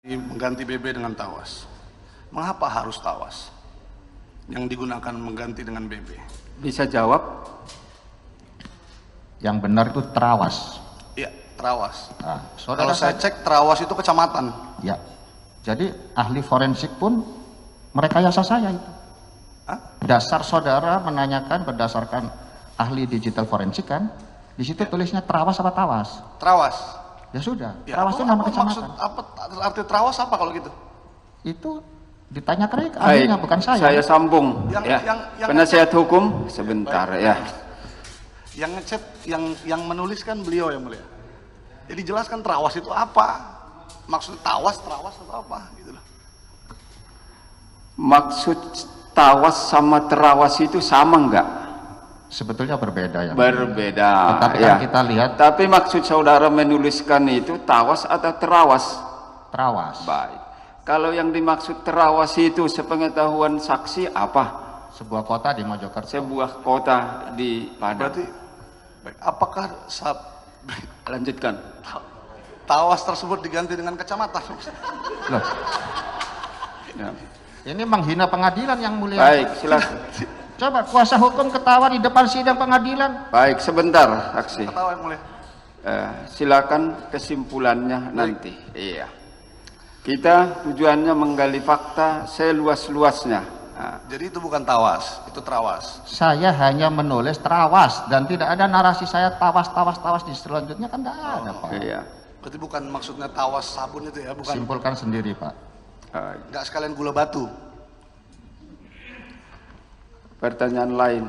Mengganti BB dengan tawas. Mengapa harus tawas yang digunakan mengganti dengan BB? Bisa jawab? Yang benar itu terawas. Iya, terawas. Nah, Kalau saya cek terawas itu kecamatan. Ya. Jadi ahli forensik pun merekayasa saya itu. Hah? Dasar saudara menanyakan berdasarkan ahli digital forensik kan? Di situ tulisnya terawas apa tawas? Terawas. Ya sudah. Ya, Terawas itu nama kecamatan. maksud apa arti terawas apa kalau gitu? Itu ditanyakan ke ahlinya, bukan saya. Saya sambung. Yang Penasihat hukum sebentar ya. Yang ngechat, yang menuliskan beliau yang mulia. Jadi jelaskan terawas itu apa? Maksud terawas atau apa gitu loh. Maksud tawas sama terawas itu sama enggak? Sebetulnya berbeda ya. Berbeda. Tetapi Ya. kan kita lihat Tapi maksud saudara menuliskan itu tawas atau terawas? terawas. Baik. Kalau yang dimaksud terawas itu sepengetahuan saksi apa? Sebuah kota di Mojokerto. Sebuah kota di Padang. Berarti baik, apakah Lanjutkan. tawas tersebut diganti dengan kecamatan? Loh, Ya. ini menghina pengadilan yang mulia. Baik, silakan. Coba kuasa hukum ketawa di depan sidang pengadilan. Baik, sebentar, saksi. Ketawa yang mulia. Silakan kesimpulannya nanti. Iya. Kita tujuannya menggali fakta seluas-luasnya. Nah, Jadi itu bukan tawas, itu terawas. Saya hanya menulis terawas dan tidak ada narasi saya tawas di selanjutnya kan tidak ada, Pak. iya. Berarti bukan maksudnya tawas sabun itu ya, bukan. Simpulkan sendiri, Pak. Nggak sekalian gula batu. Pertanyaan lain.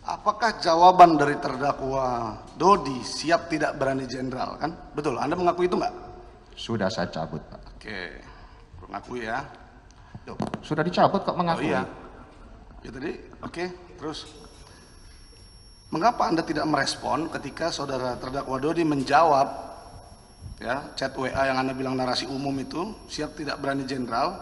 Apakah jawaban dari terdakwa Dodi siap tidak berani jenderal kan? Betul, Anda mengakui itu nggak? Sudah saya cabut, Pak. Oke, mengakui ya. Yuk. Sudah dicabut kok Oh mengakui. iya. Ya tadi, oke, terus. Mengapa Anda tidak merespon ketika saudara terdakwa Dodi menjawab ya chat WA yang Anda bilang narasi umum itu siap tidak berani jenderal,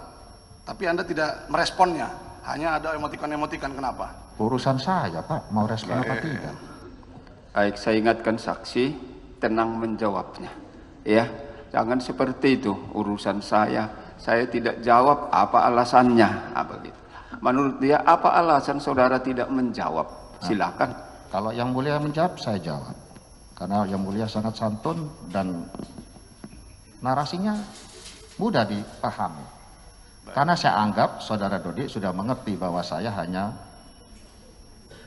tapi Anda tidak meresponnya, hanya ada emotikon-emotikon, kenapa? Urusan saya, Pak, mau respon apa tidak. Baik, saya ingatkan saksi, tenang menjawabnya. Ya, jangan seperti itu. Urusan saya tidak jawab apa alasannya. Apa gitu. Menurut dia, apa alasan saudara tidak menjawab? Silakan. Kalau yang mulia menjawab, saya jawab. Karena yang mulia sangat santun dan narasinya mudah dipahami. Karena saya anggap saudara Dodi sudah mengerti bahwa saya hanya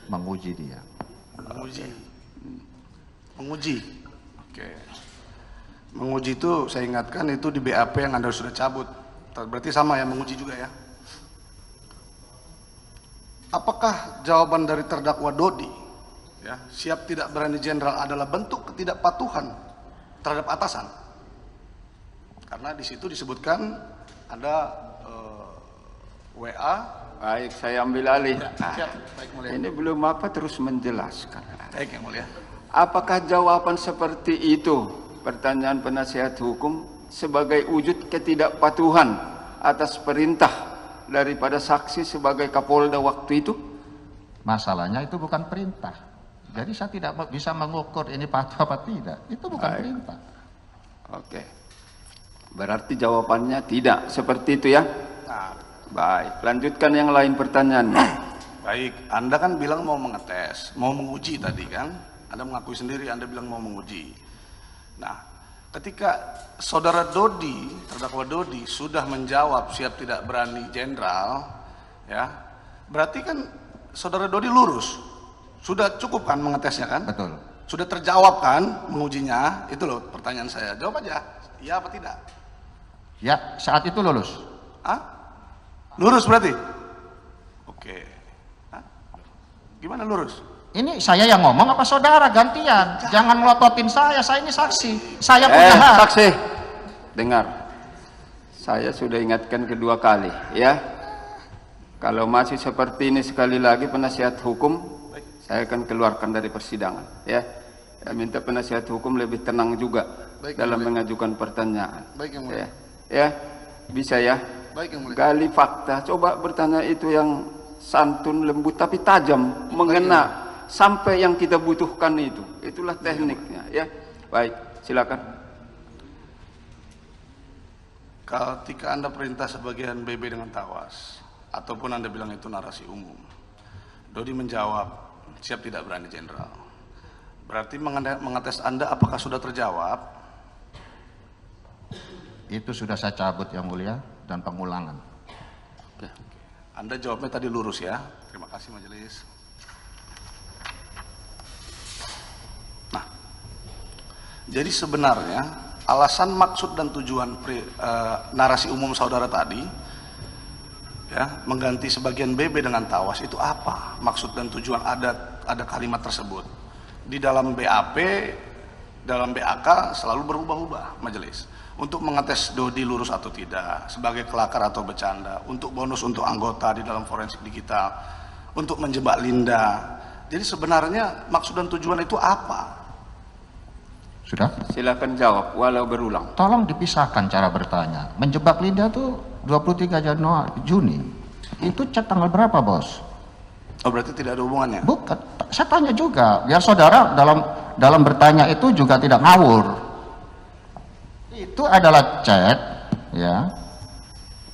menguji dia. Menguji. Oke. Menguji itu saya ingatkan itu di BAP yang Anda sudah cabut. Berarti sama ya, menguji juga ya. Apakah jawaban dari terdakwa Dodi ya, siap tidak berani jenderal adalah bentuk ketidakpatuhan terhadap atasan? Karena di situ disebutkan ada WA. Baik, saya ambil alih. Ya, siap. Baik, mulia. Ini belum apa terus menjelaskan. Baik yang mulia. Apakah jawaban seperti itu, pertanyaan penasihat hukum, sebagai wujud ketidakpatuhan atas perintah daripada saksi sebagai Kapolda waktu itu? Masalahnya itu bukan perintah. Jadi saya tidak bisa mengukur ini patuh apa tidak. Itu bukan Baik. perintah. Oke. Berarti jawabannya tidak seperti itu ya? Nah, Baik, lanjutkan yang lain pertanyaannya. baik, Anda kan bilang mau mengetes, mau menguji tadi kan? Anda mengakui sendiri, Anda bilang mau menguji. Nah, ketika saudara Dodi, terdakwa Dodi sudah menjawab siap tidak berani jenderal, ya, berarti kan saudara Dodi lurus. Sudah cukup kan mengetesnya kan? Betul. Sudah terjawab kan mengujinya? Itu loh pertanyaan saya. Jawab aja, iya apa tidak? Ya, saat itu lulus. Hah? Lurus berarti? Oke. Hah? Gimana lurus? Ini saya yang ngomong apa saudara gantian? Jangan melototin saya ini saksi. Saya punya hak. Saksi, dengar. Saya sudah ingatkan kedua kali, ya. Kalau masih seperti ini sekali lagi penasihat hukum, saya akan keluarkan dari persidangan, ya. Saya minta penasihat hukum lebih tenang juga dalam mengajukan pertanyaan. Baik yang mulia. Ya, bisa ya. Baik yang mulia. Gali fakta, coba bertanya itu yang santun, lembut tapi tajam, mengena sampai yang kita butuhkan itu. Itulah tekniknya ya. Baik, silakan. ketika Anda perintah sebagian BB dengan tawas, ataupun Anda bilang itu narasi umum, Dodi menjawab, siap tidak berani Jenderal. Berarti mengetes Anda apakah sudah terjawab? Itu sudah saya cabut Yang Mulia dan pengulangan. Anda jawabnya tadi lurus ya. Terima kasih majelis. Nah, jadi sebenarnya alasan, maksud dan tujuan narasi umum saudara tadi, ya, mengganti sebagian BB dengan tawas itu apa? Maksud dan tujuan ada kalimat tersebut. Di dalam BAP, dalam BAK selalu berubah-ubah majelis. Untuk mengetes Dodi lurus atau tidak, sebagai kelakar atau bercanda, untuk bonus untuk anggota di dalam forensik digital, untuk menjebak Linda. Jadi sebenarnya maksud dan tujuan itu apa? Sudah? Silakan jawab walau berulang. Tolong dipisahkan cara bertanya. Menjebak Linda tuh 23 Juni. Itu chat tanggal berapa, Bos? Oh, berarti tidak ada hubungannya? Bukan. Saya tanya juga, biar saudara dalam bertanya itu juga tidak ngawur. Itu adalah chat, ya.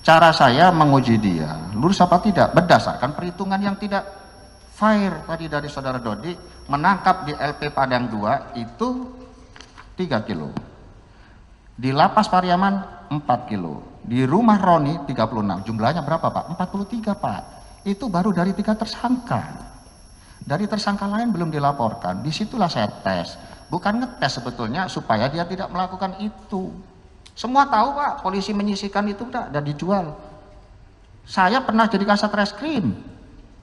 Cara saya menguji dia, lurus apa tidak, berdasarkan perhitungan yang tidak fair tadi dari saudara Dodi, menangkap di LP Padang 2 itu 3 kilo. Di Lapas Pariaman 4 kilo. Di rumah Roni 36. Jumlahnya berapa, Pak? 43, Pak. Itu baru dari 3 tersangka. Dari tersangka lain belum dilaporkan. Disitulah saya tes. Bukan ngetes sebetulnya supaya dia tidak melakukan itu. Semua tahu, Pak, polisi menyisihkan itu udah dijual. Saya pernah jadi kasat reskrim.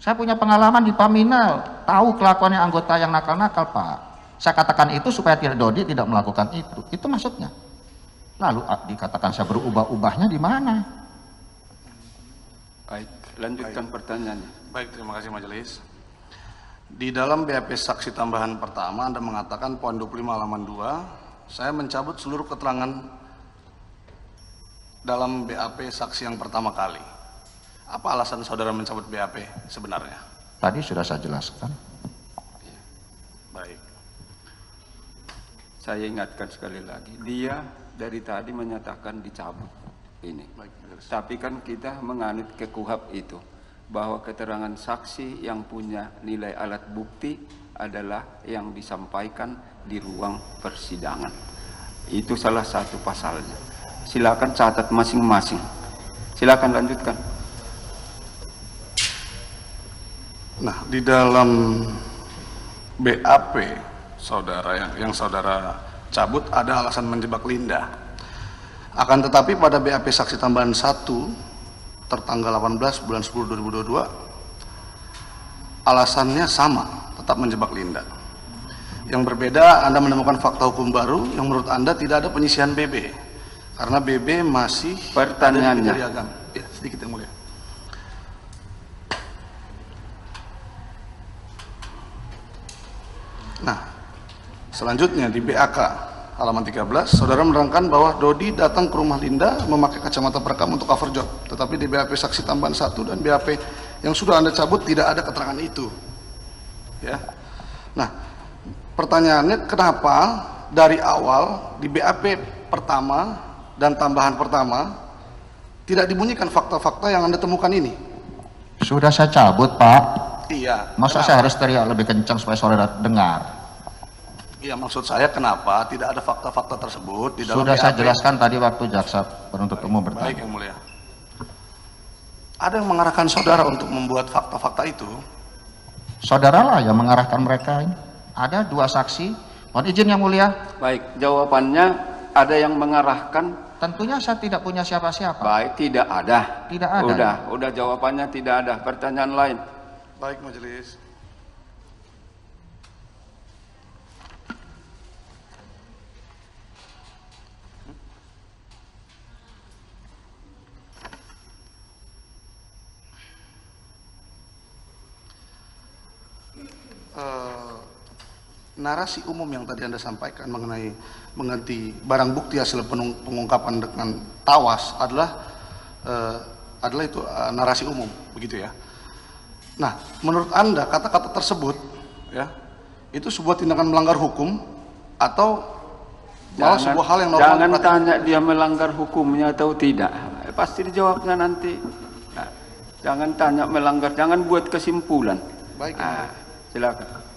Saya punya pengalaman di Paminal, tahu kelakuannya anggota yang nakal-nakal, Pak. Saya katakan itu supaya Dodi tidak melakukan itu. Itu maksudnya. Lalu dikatakan saya berubah-ubahnya di mana? Baik, lanjutkan pertanyaannya. Baik, terima kasih majelis. Di dalam BAP saksi tambahan pertama, Anda mengatakan poin 25 halaman 2, saya mencabut seluruh keterangan dalam BAP saksi yang pertama kali. Apa alasan saudara mencabut BAP sebenarnya? Tadi sudah saya jelaskan. Baik. Saya ingatkan sekali lagi, dia dari tadi menyatakan dicabut ini. Baik, majelis. Tapi kan kita menganut ke KUHP itu, bahwa keterangan saksi yang punya nilai alat bukti adalah yang disampaikan di ruang persidangan. Itu salah satu pasalnya. Silakan catat masing-masing. Silakan lanjutkan. Nah, di dalam BAP saudara yang saudara cabut ada alasan menjebak Linda. Akan tetapi pada BAP saksi tambahan 1 tertanggal 18 bulan 10 2022 alasannya sama, tetap menjebak Linda. Yang berbeda, Anda menemukan fakta hukum baru yang menurut Anda tidak ada penyisihan BB karena BB masih pertanyaannya. ada di Piagam. Ya, sedikit yang mulia. Nah, selanjutnya di BAK halaman 13, saudara menerangkan bahwa Dodi datang ke rumah Linda memakai kacamata perekam untuk cover job, tetapi di BAP saksi tambahan 1 dan BAP yang sudah Anda cabut tidak ada keterangan itu. Ya. Nah, pertanyaannya kenapa dari awal di BAP pertama dan tambahan pertama tidak dibunyikan fakta-fakta yang Anda temukan ini? Sudah saya cabut, Pak. Iya. Masa saya harus teriak lebih kencang supaya saudara dengar? Iya, maksud saya kenapa tidak ada fakta-fakta tersebut di dalam Sudah BAP? saya jelaskan tadi waktu jaksa penuntut umum Baik, bertanya. yang mulia. Ada yang mengarahkan saudara untuk membuat fakta-fakta itu? Saudaralah yang mengarahkan mereka ini. Ada 2 saksi. Mohon izin yang mulia. Baik, jawabannya ada yang mengarahkan. Tentunya saya tidak punya siapa-siapa. Baik, tidak ada. Tidak ada. Udah jawabannya tidak ada. Pertanyaan lain. Baik, majelis. Narasi umum yang tadi Anda sampaikan mengenai mengganti barang bukti hasil pengungkapan dengan tawas adalah itu narasi umum, begitu ya. Nah, menurut Anda kata-kata tersebut ya itu sebuah tindakan melanggar hukum atau bahwa sebuah hal yang normal jangan diperhatikan. tanya dia melanggar hukumnya atau tidak. Pasti dijawabnya nanti. Nah, jangan tanya melanggar, jangan buat kesimpulan. Baik, Silakan.